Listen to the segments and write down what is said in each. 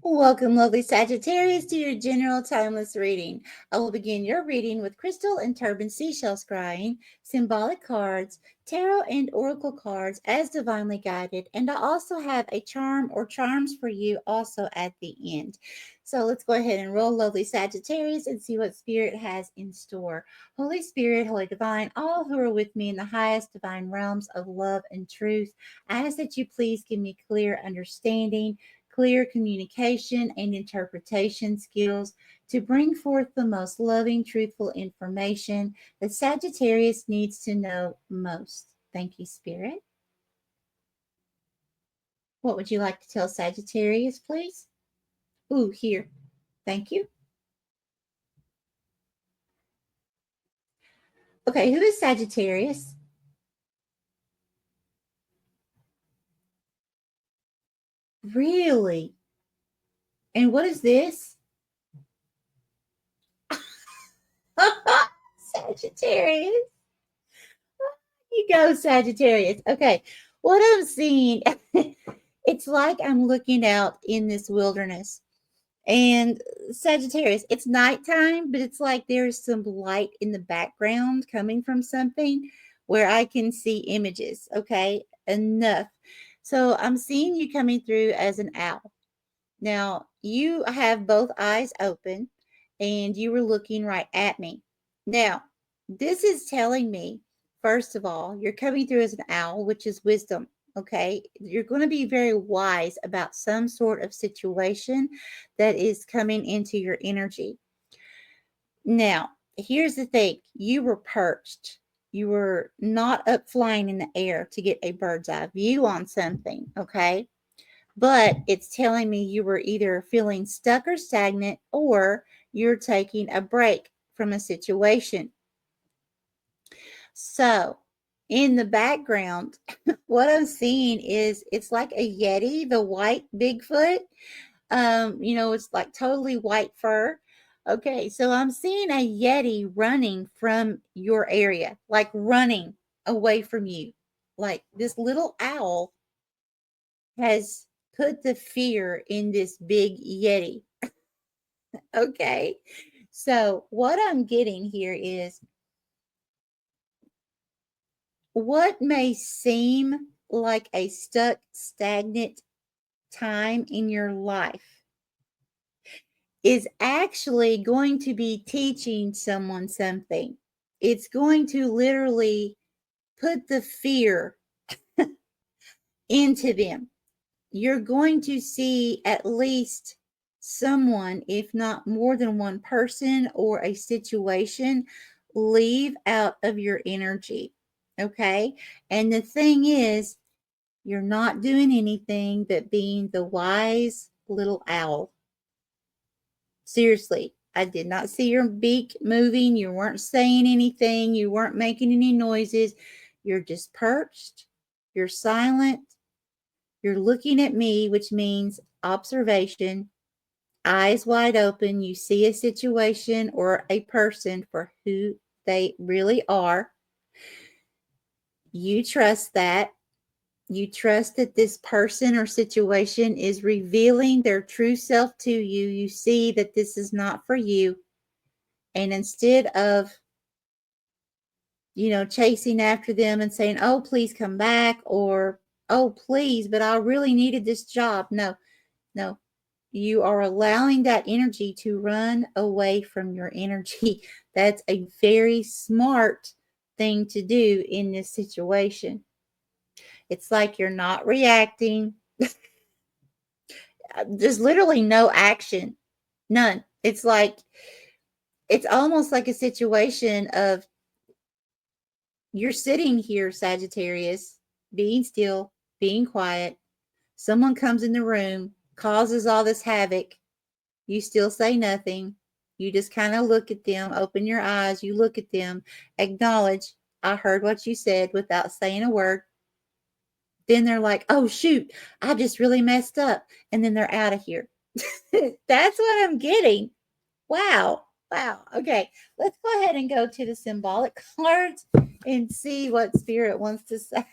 Welcome, lovely Sagittarius, to your general timeless reading. I will begin your reading with crystal and turban seashell scrying, symbolic cards, tarot and oracle cards as divinely guided, and I also have a charm or charms for you also at the end. So let's go ahead and roll, lovely Sagittarius, and see what Spirit has in store. Holy Spirit, Holy Divine, all who are with me in the highest divine realms of love and truth, I ask that you please give me clear understanding, clear communication, and interpretation skills to bring forth the most loving, truthful information that Sagittarius needs to know most. Thank you, Spirit. What would you like to tell Sagittarius, please? Ooh, here. Thank you. Okay, who is Sagittarius? Really? And what is this? Sagittarius. You go, Sagittarius. Okay, what I'm seeing, it's like I'm looking out in this wilderness. And Sagittarius, it's nighttime, but it's like there's some light in the background coming from something where I can see images. Okay, enough. So I'm seeing you coming through as an owl. Now, you have both eyes open and you were looking right at me. Now, this is telling me, first of all, you're coming through as an owl, which is wisdom. Okay. You're going to be very wise about some sort of situation that is coming into your energy. Now, here's the thing, you were perched. You were not up flying in the air to get a bird's eye view on something. Okay, but it's telling me you were either feeling stuck or stagnant, or you're taking a break from a situation. So, in the background, what I'm seeing is it's like a Yeti, the white Bigfoot. It's like totally white fur. Okay, so I'm seeing a Yeti running from your area, like running away from you. Like this little owl has put the fear in this big Yeti. Okay. So, what I'm getting here is what may seem like a stuck, stagnant time in your life is actually going to be teaching someone something. It's going to literally put the fear into them. You're going to see at least someone, if not more than one person or a situation, leave out of your energy. Okay. And the thing is, you're not doing anything but being the wise little owl. Seriously, I did not see your beak moving. You weren't saying anything. You weren't making any noises. You're just perched. You're silent. You're looking at me, which means observation, eyes wide open. You see a situation or a person for who they really are. You trust that. You trust that this person or situation is revealing their true self to you. You see that this is not for you. And instead of, chasing after them and saying, oh, please come back, or, oh, please, but I really needed this job. No, no. You are allowing that energy to run away from your energy. That's a very smart thing to do in this situation. It's like you're not reacting. There's literally no action, none. It's almost like a situation of you're sitting here, Sagittarius, being still, being quiet. Someone comes in the room, causes all this havoc. You still say nothing. You just kind of look at them, open your eyes, you look at them, acknowledge, I heard what you said without saying a word. Then they're like, oh, shoot, I just really messed up. And then they're out of here. That's what I'm getting. Wow. Wow. Okay. Let's go ahead and go to the symbolic cards and see what Spirit wants to say.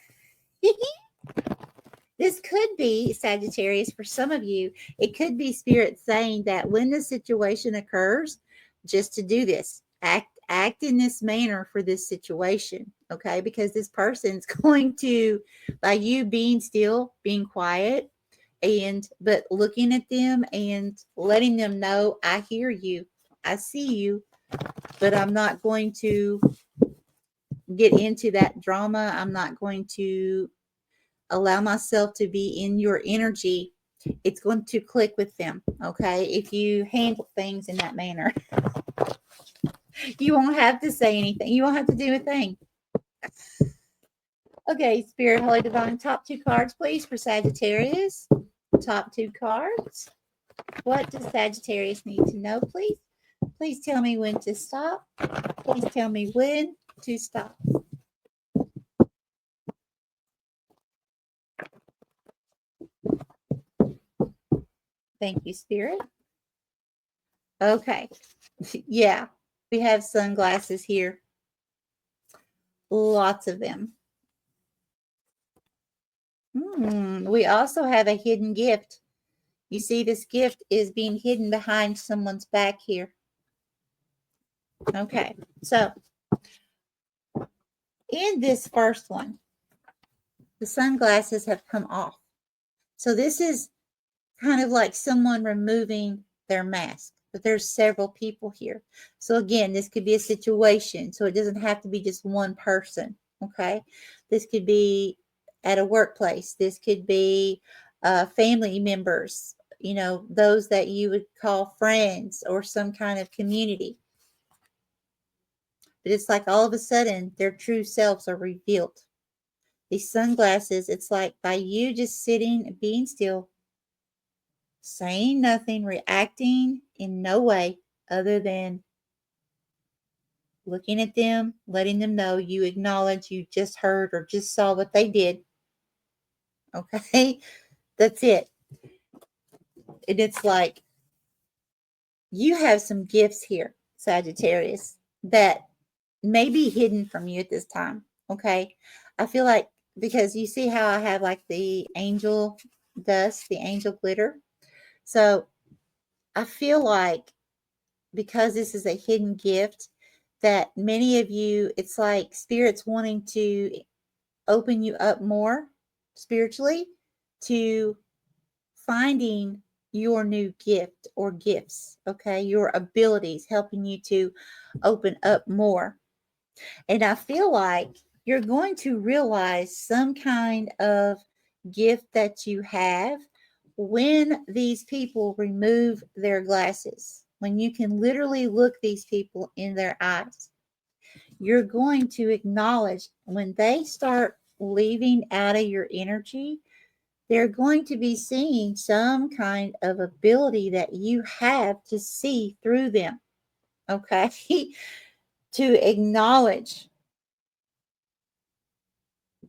This could be, Sagittarius, for some of you, it could be spirit saying that when the situation occurs, just to do this, act in this manner for this situation, okay? Because this person's going to, by you being still, being quiet, but looking at them and letting them know, I hear you, I see you, but I'm not going to get into that drama. I'm not going to allow myself to be in your energy. It's going to click with them, okay? If you handle things in that manner, you won't have to say anything. You won't have to do a thing. Okay, Spirit, Holy Divine, top 2 cards, please, for Sagittarius. Top 2 cards. What does Sagittarius need to know, please? Please tell me when to stop. Please tell me when to stop. Thank you, Spirit. Okay. Yeah, we have sunglasses here. Lots of them. We also have a hidden gift. You see, this gift is being hidden behind someone's back here. Okay, so in this first one, the sunglasses have come off. So this is kind of like someone removing their mask, but there's several people here. So again, this could be a situation. So it doesn't have to be just one person. Okay, this could be at a workplace. This could be family members, you know, those that you would call friends or some kind of community. But it's like all of a sudden their true selves are revealed. These sunglasses, it's like by you just sitting, being still, saying nothing, reacting in no way other than looking at them, letting them know you acknowledge you just heard or just saw what they did. Okay, that's it. And it's like you have some gifts here, Sagittarius, that may be hidden from you at this time. Okay, I feel like because you see how I have like the angel dust, the angel glitter. So I feel like because this is a hidden gift, that many of you, it's like spirits wanting to open you up more spiritually to finding your new gift or gifts, okay? Your abilities, helping you to open up more. And I feel like you're going to realize some kind of gift that you have when these people remove their glasses, when you can literally look these people in their eyes. You're going to acknowledge when they start leaving out of your energy, they're going to be seeing some kind of ability that you have to see through them. Okay. To acknowledge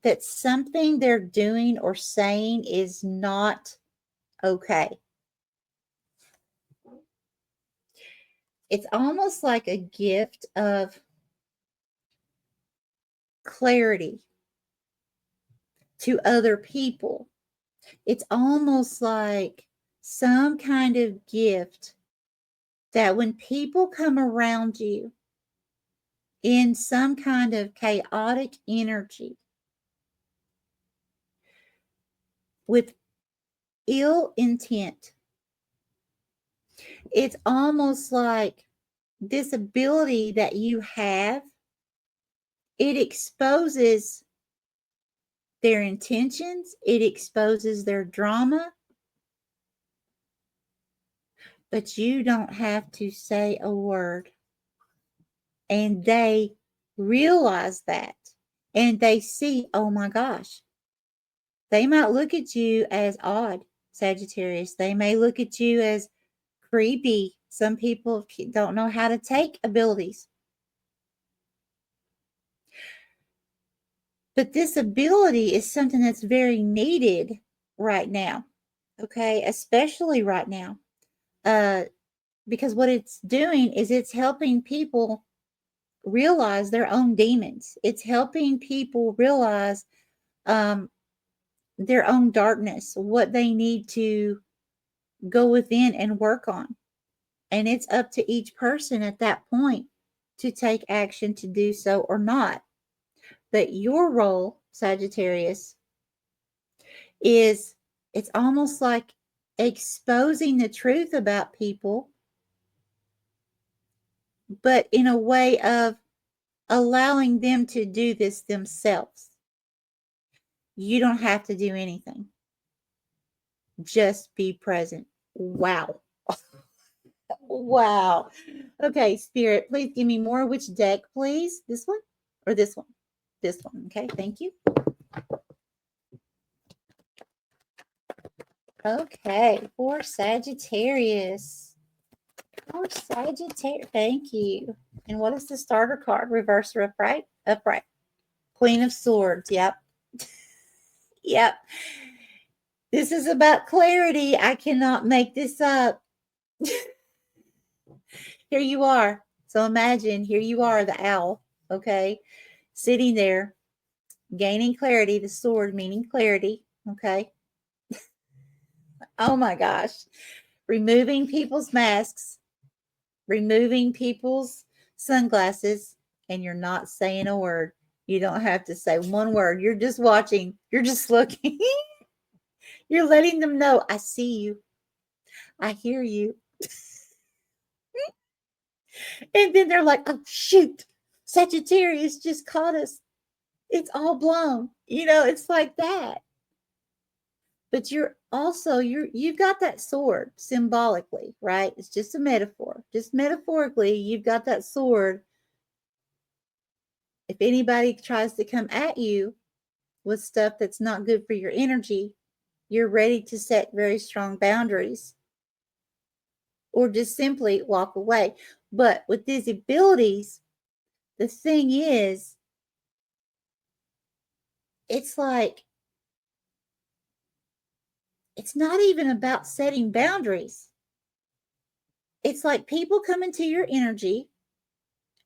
that something they're doing or saying is not okay. It's almost like a gift of clarity to other people. It's almost like some kind of gift that when people come around you in some kind of chaotic energy with ill intent, it's almost like this ability that you have, it exposes their intentions, it exposes their drama, but you don't have to say a word. And they realize that. And they see, oh my gosh, they might look at you as odd, Sagittarius. They may look at you as creepy. Some people don't know how to take abilities. But this ability is something that's very needed right now. Okay, especially right now. Because what it's doing is it's helping people realize their own demons. It's helping people realize their own darkness, what they need to go within and work on. And it's up to each person at that point to take action to do so or not. But your role, Sagittarius, is it's almost like exposing the truth about people, but in a way of allowing them to do this themselves. You don't have to do anything. Just be present. Wow. Wow. Okay, Spirit, please give me more. Which deck, please? This one or this one? This one. Okay, thank you. Okay, for Sagittarius. For Sagittarius. Thank you. And what is the starter card? Reverse or upright? Upright. Queen of Swords. Yep. Yep. This is about clarity. I cannot make this up. Here you are. So imagine, here you are, the owl, okay, sitting there, gaining clarity, the sword meaning clarity, okay. Oh my gosh. Removing people's masks, removing people's sunglasses, and you're not saying a word. You don't have to say one word. You're just watching. You're just looking. You're letting them know, I see you. I hear you. And then they're like, oh, shoot. Sagittarius just caught us. It's all blown. It's like that. But you've got that sword symbolically, right? It's just a metaphor. Just metaphorically, you've got that sword. If anybody tries to come at you with stuff that's not good for your energy, you're ready to set very strong boundaries or just simply walk away. But with these abilities, the thing is, it's like, it's not even about setting boundaries. It's like people come into your energy.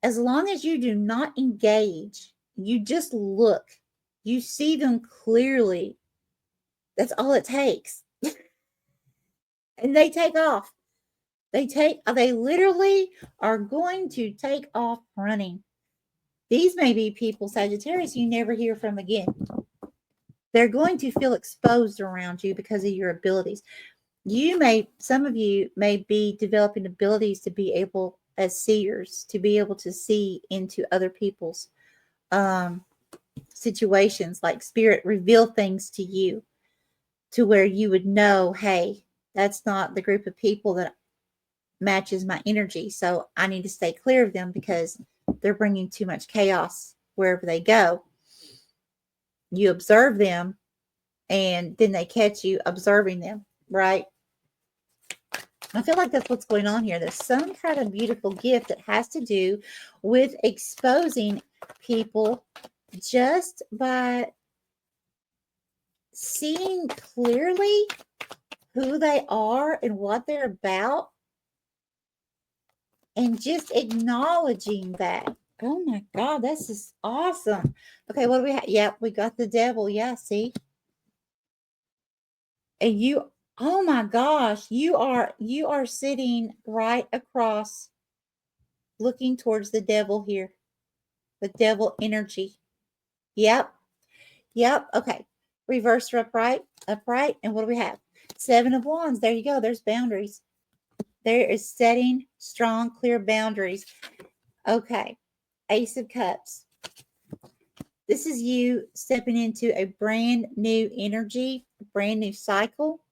As long as you do not engage, you just look, you see them clearly. That's all it takes. And they take off. They literally are going to take off running. These may be people, Sagittarius, you never hear from again. They're going to feel exposed around you because of your abilities. Some of you may be developing abilities to be able, as seers, to be able to see into other people's situations, like spirit reveal things to you to where you would know, hey, that's not the group of people that matches my energy. So I need to stay clear of them because they're bringing too much chaos wherever they go. You observe them and then they catch you observing them, right? I feel like that's what's going on here. There's some kind of beautiful gift that has to do with exposing people just by seeing clearly who they are and what they're about and just acknowledging that. Oh my God, this is awesome. Okay, what do we have? Yep, we got the devil. Yeah, see? And oh my gosh, you are sitting right across, looking towards the devil here. The devil energy. Yep. Yep. Okay. Reverse or upright. Upright. And what do we have? 7 of Wands. There you go. There's boundaries. There is setting strong, clear boundaries. Okay. Ace of Cups. This is you stepping into a brand new energy, a brand new cycle.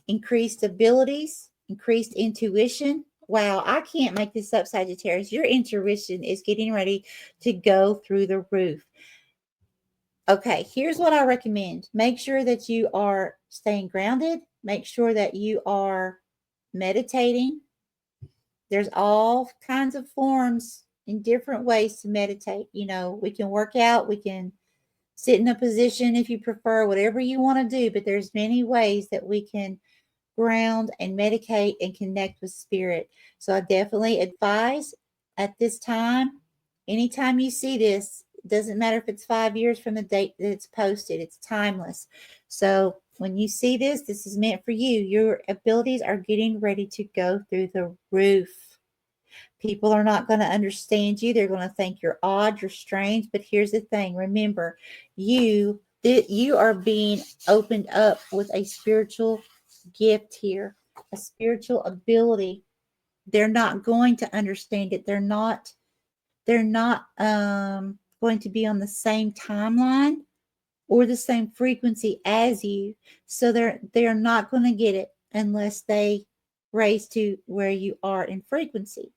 Increased abilities, increased intuition. Wow, I can't make this up, Sagittarius. Your intuition is getting ready to go through the roof. Okay, here's what I recommend. Make sure that you are staying grounded. Make sure that you are meditating. There's all kinds of forms in different ways to meditate. We can work out, we can sit in a position if you prefer, whatever you want to do, but there's many ways that we can ground and medicate and connect with spirit. So I definitely advise at this time, anytime you see this, It doesn't matter if it's 5 years from the date that it's posted. It's timeless. So when you see this, this is meant for you. Your abilities are getting ready to go through the roof. People are not going to understand you. They're going to think you're odd, you're strange. But here's the thing. Remember, you are being opened up with a spiritual gift here, a spiritual ability. They're not going to understand it. They're not going to be on the same timeline or the same frequency as you. So they're not going to get it unless they raise to where you are in frequency.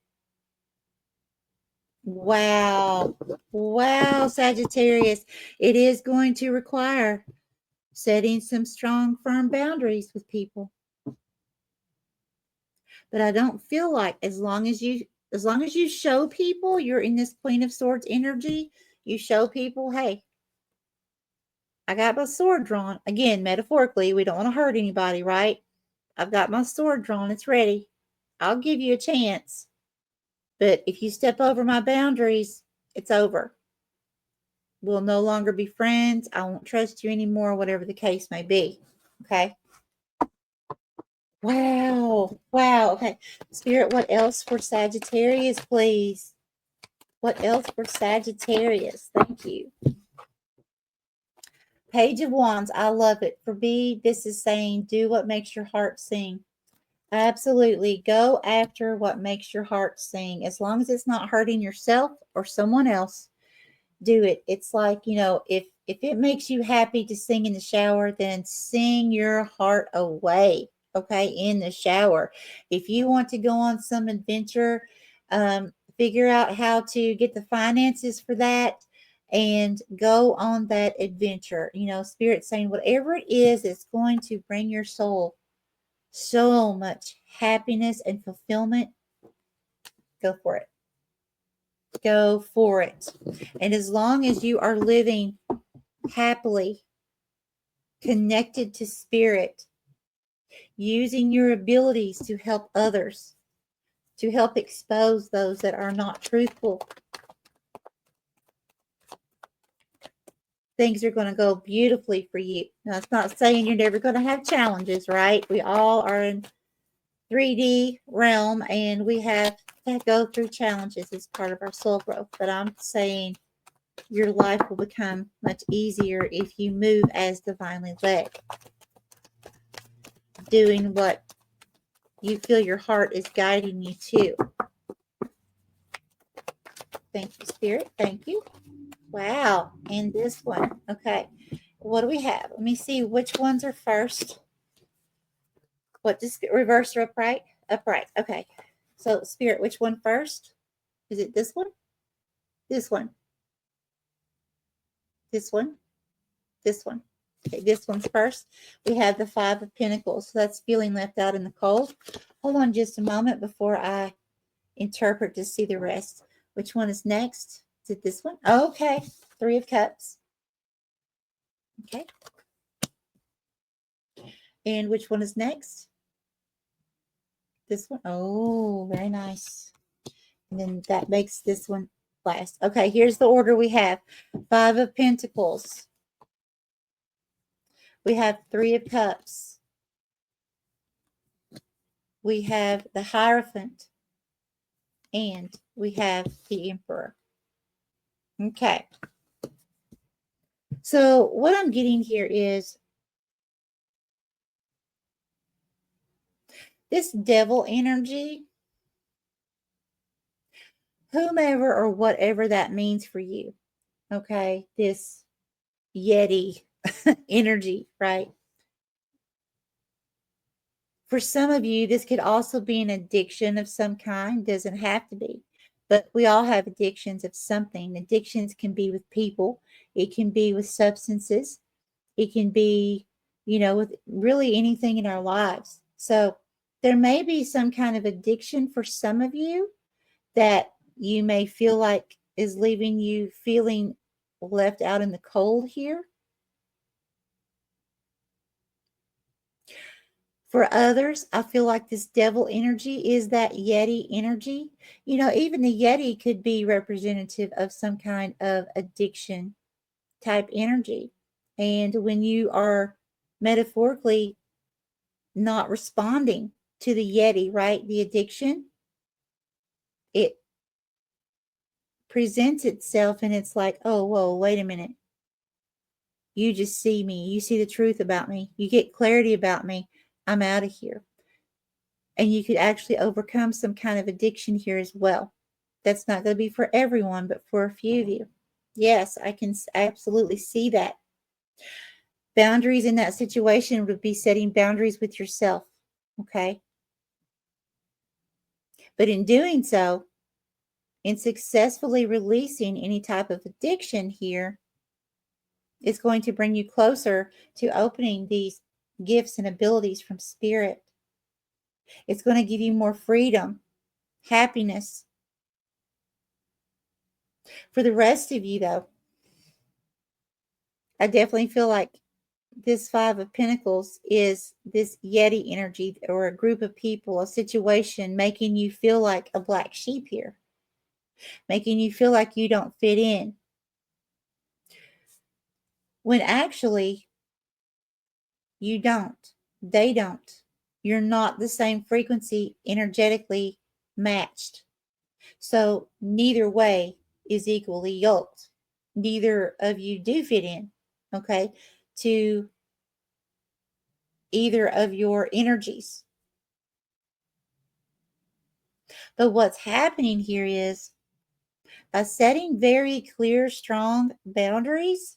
Wow. Wow, Sagittarius. It is going to require setting some strong, firm boundaries with people. But I don't feel like as long as you show people you're in this Queen of Swords energy, you show people, hey, I got my sword drawn. Again, metaphorically, we don't want to hurt anybody, right? I've got my sword drawn. It's ready. I'll give you a chance. But if you step over my boundaries, it's over. We'll no longer be friends. I won't trust you anymore, whatever the case may be. Okay. Wow. Wow. Okay. Spirit, what else for Sagittarius, please? What else for Sagittarius? Thank you. Page of Wands. I love it. For B, this is saying do what makes your heart sing. Absolutely. Go after what makes your heart sing. As long as it's not hurting yourself or someone else, do it. It's like, if it makes you happy to sing in the shower, then sing your heart away, okay, in the shower. If you want to go on some adventure, figure out how to get the finances for that and go on that adventure. Spirit saying whatever it is that's going to bring your soul so much happiness and fulfillment, go for it. Go for it. And as long as you are living happily, connected to spirit, using your abilities to help others, to help expose those that are not truthful, things are going to go beautifully for you. Now, it's not saying you're never going to have challenges, right? We all are in 3D realm and we have to go through challenges as part of our soul growth. But I'm saying your life will become much easier if you move as divinely led, doing what you feel your heart is guiding you to. Thank you, Spirit. Thank you. Wow. And this one. Okay. What do we have? Let me see which ones are first. What does reverse or upright? Upright. Okay. So, Spirit, which one first? Is it this one? This one. This one. This one. Okay, this one's first. We have the Five of Pentacles. So that's feeling left out in the cold. Hold on just a moment before I interpret to see the rest. Which one is next? Is it this one? Okay. Three of Cups. Okay. And which one is next? This one. Oh, very nice. And then that makes this one last. Okay, here's the order we have. Five of Pentacles. We have Three of Cups. We have the Hierophant. And we have the Emperor. Okay. So what I'm getting here is this devil energy, whomever or whatever that means for you, okay, this Yeti energy, right? For some of you, this could also be an addiction of some kind. Doesn't have to be, but we all have addictions of something. Addictions can be with people. It can be with substances. It can be, with really anything in our lives. So there may be some kind of addiction for some of you that you may feel like is leaving you feeling left out in the cold here. For others, I feel like this devil energy is that Yeti energy. Even the Yeti could be representative of some kind of addiction type energy. And when you are metaphorically not responding to the Yeti, right, the addiction, it presents itself and it's like, oh, whoa, wait a minute. You just see me. You see the truth about me. You get clarity about me. I'm out of here. And you could actually overcome some kind of addiction here as well. That's not going to be for everyone, but for a few of you. Yes, I can absolutely see that. Boundaries in that situation would be setting boundaries with yourself. Okay. But in doing so, in successfully releasing any type of addiction here, it's going to bring you closer to opening these gifts and abilities from spirit. It's going to give you more freedom, happiness. For the rest of you, though, I definitely feel like this Five of Pentacles is this Yeti energy or a group of people, a situation making you feel like a black sheep here, making you feel like you don't fit in. When actually, you don't. They don't. You're not the same frequency energetically matched. So neither way is equally yoked. Neither of you do fit in, okay, to either of your energies. But what's happening here is by setting very clear, strong boundaries,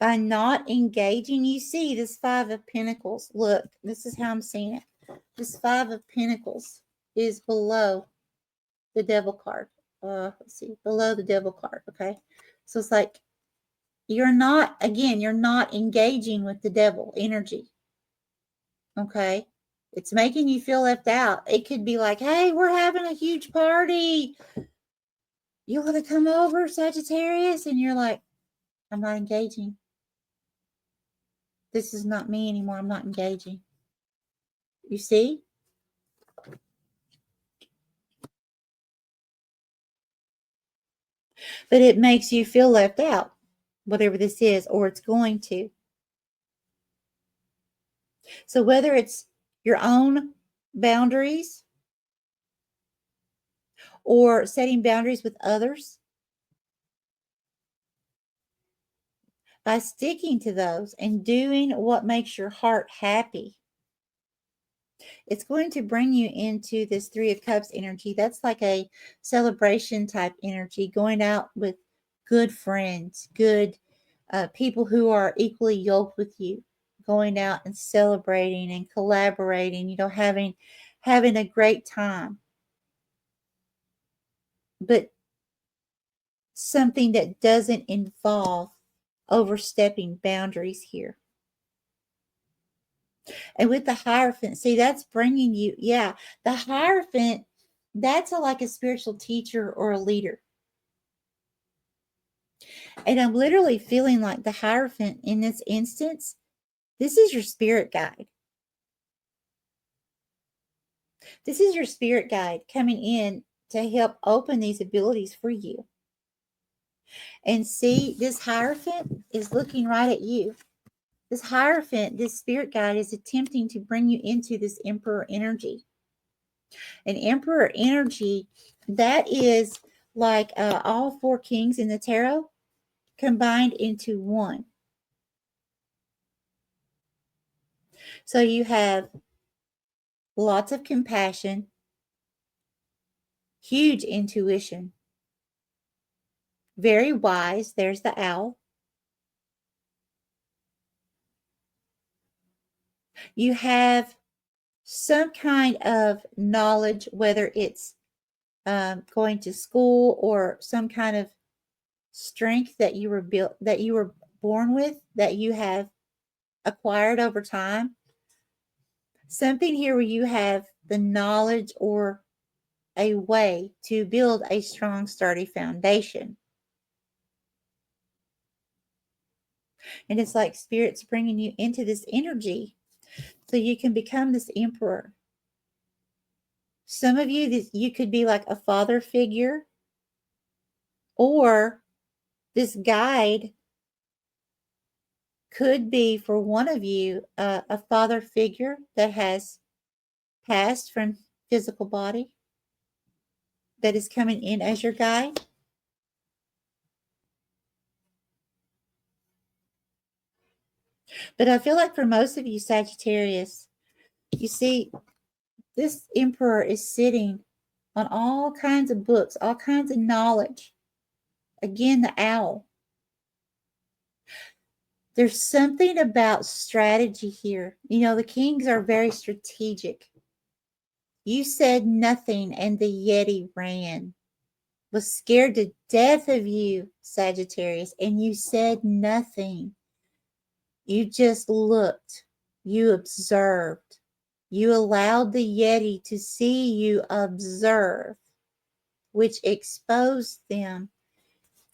by not engaging, you see this Five of Pentacles. Look, this is how I'm seeing it. This Five of Pentacles is below the Devil card. Let's see, below the Devil card, okay? So it's like you're not engaging with the devil energy, okay? It's making you feel left out. It could be like, hey, we're having a huge party. You want to come over, Sagittarius? And you're like, I'm not engaging. This is not me anymore. I'm not engaging. You see? But it makes you feel left out, whatever this is, or it's going to. So whether it's your own boundaries or setting boundaries with others, by sticking to those and doing what makes your heart happy, it's going to bring you into this Three of Cups energy. That's like a celebration type energy, going out with good friends, good people who are equally yoked with you, going out and celebrating and collaborating, having a great time. But something that doesn't involve overstepping boundaries here. And with the Hierophant, see, that's bringing you, the Hierophant, that's like a spiritual teacher or a leader. And I'm literally feeling like the Hierophant in this instance, this is your spirit guide. This is your spirit guide coming in to help open these abilities for you. And see, this Hierophant is looking right at you. This Hierophant, this spirit guide, is attempting to bring you into this Emperor energy. An Emperor energy, that is like all four kings in the tarot combined into one. So you have lots of compassion, huge intuition, very wise. There's the owl. You have some kind of knowledge, whether it's going to school or some kind of strength that you were born with, that you have acquired over time. Something here where you have the knowledge or a way to build a strong, sturdy foundation. And it's like Spirit's bringing you into this energy so you can become this emperor. Some of you, you could be like a father figure, or this guide could be, for one of you, a father figure that has passed from physical body that is coming in as your guide. But I feel like for most of you, Sagittarius, you see, this emperor is sitting on all kinds of books, all kinds of knowledge. Again, the owl. There's something about strategy here. You know, the kings are very strategic. You said nothing, and the Yeti ran. Was scared to death of you, Sagittarius, and you said nothing. You just looked. You observed. You allowed the Yeti to see you observe, which exposed them.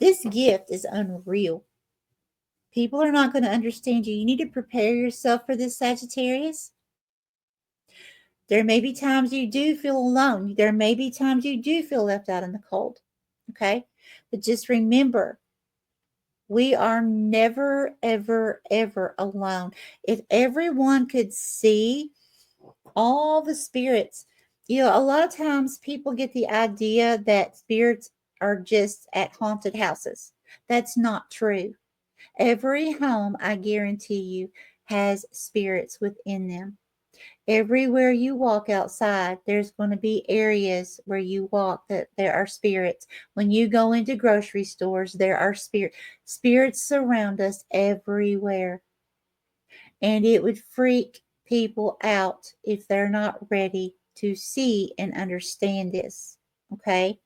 This gift is unreal. People are not going to understand you. You need to prepare yourself for this, Sagittarius. There may be times you do feel alone. There may be times you do feel left out in the cold. Okay? But just remember, we are never, ever, ever alone. If everyone could see all the spirits, you know, a lot of times people get the idea that spirits are just at haunted houses. That's not true. Every home, I guarantee you, has spirits within them. Everywhere you walk outside, there's going to be areas where you walk that there are spirits. When you go into grocery stores, there are spirits. Spirits surround us everywhere. And it would freak people out if they're not ready to see and understand this. Okay?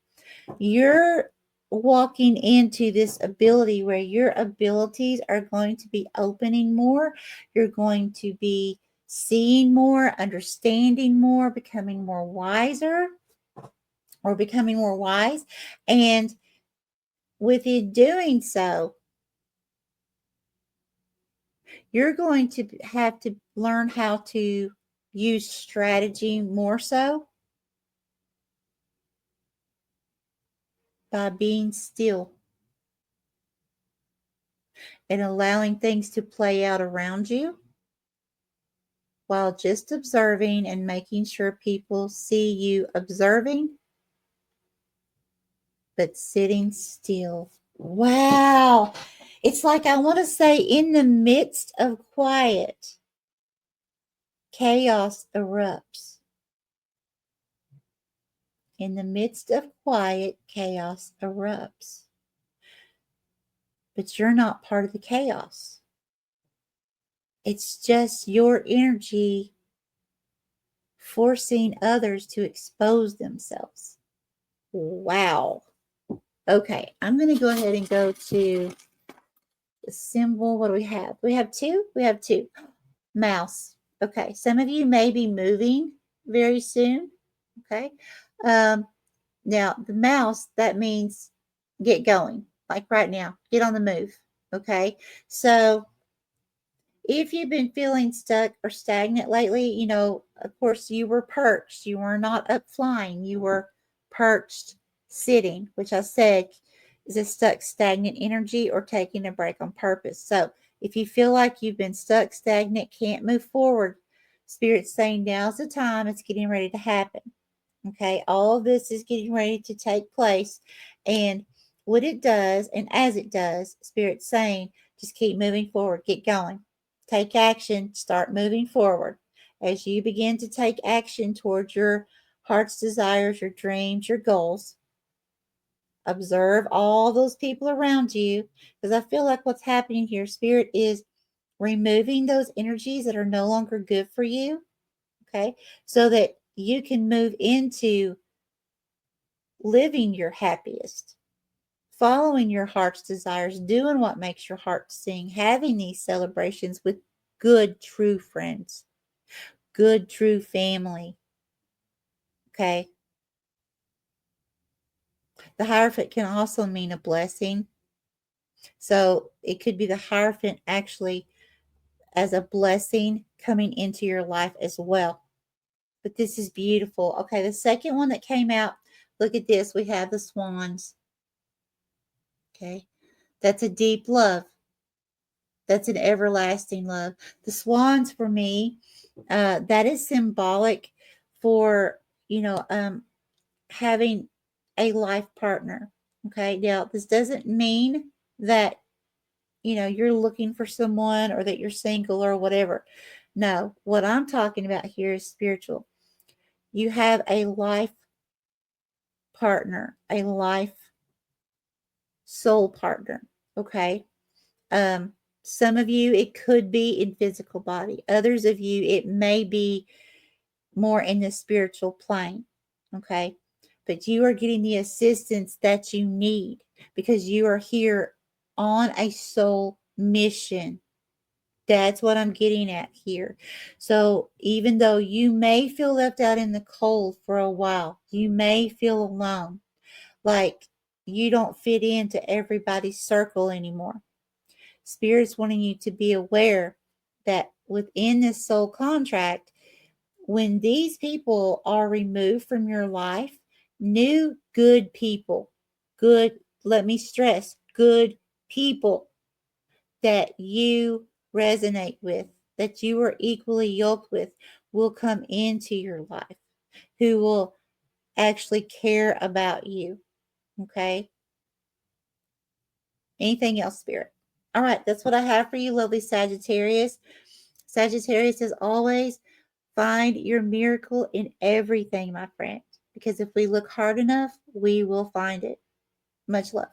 You're walking into this ability where your abilities are going to be opening more. You're going to be seeing more, understanding more, becoming more wiser, or becoming more wise. And with you doing so, you're going to have to learn how to use strategy more so by being still and allowing things to play out around you, while just observing and making sure people see you observing, but sitting still. Wow. It's like, I want to say, in the midst of quiet, chaos erupts. In the midst of quiet, chaos erupts. But you're not part of the chaos. It's just your energy forcing others to expose themselves. Wow. Okay, I'm going to go ahead and go to the symbol. What do we have? We have two. We have two. Mouse. Okay, some of you may be moving very soon. Okay. Now, the mouse, that means get going. Like right now, get on the move. Okay. So if you've been feeling stuck or stagnant lately, you know, of course, you were perched. You were not up flying. You were perched sitting, which I said is a stuck, stagnant energy or taking a break on purpose. So if you feel like you've been stuck, stagnant, can't move forward, Spirit's saying now's the time. It's getting ready to happen. Okay. All of this is getting ready to take place. And what it does, and as it does, Spirit's saying, just keep moving forward, get going. Take action, start moving forward. As you begin to take action towards your heart's desires, your dreams, your goals, observe all those people around you. Because I feel like what's happening here, Spirit is removing those energies that are no longer good for you. Okay. So that you can move into living your happiest, following your heart's desires, doing what makes your heart sing, having these celebrations with good, true friends, good, true family. Okay. The Hierophant can also mean a blessing. So it could be the Hierophant actually as a blessing coming into your life as well. But this is beautiful. Okay, the second one that came out, look at this. We have the swans. Okay, that's a deep love. That's an everlasting love. The swans for me, that is symbolic for, you know, having a life partner. Okay, now this doesn't mean that, you know, you're looking for someone or that you're single or whatever. No, what I'm talking about here is spiritual. You have a life partner, a life soul partner. Okay. Um, some of you, it could be in physical body. Others of you, it may be more in the spiritual plane. Okay. But you are getting the assistance that you need because you are here on a soul mission. That's what I'm getting at here. So even though you may feel left out in the cold for a while, you may feel alone, like you don't fit into everybody's circle anymore. Spirit's wanting you to be aware that within this soul contract, when these people are removed from your life, new good people, good, let me stress, good people that you resonate with, that you are equally yoked with, will come into your life, who will actually care about you. Okay. Anything else, Spirit? All right. That's what I have for you, lovely Sagittarius. Sagittarius, as always, find your miracle in everything, my friend, because if we look hard enough, we will find it. Much love.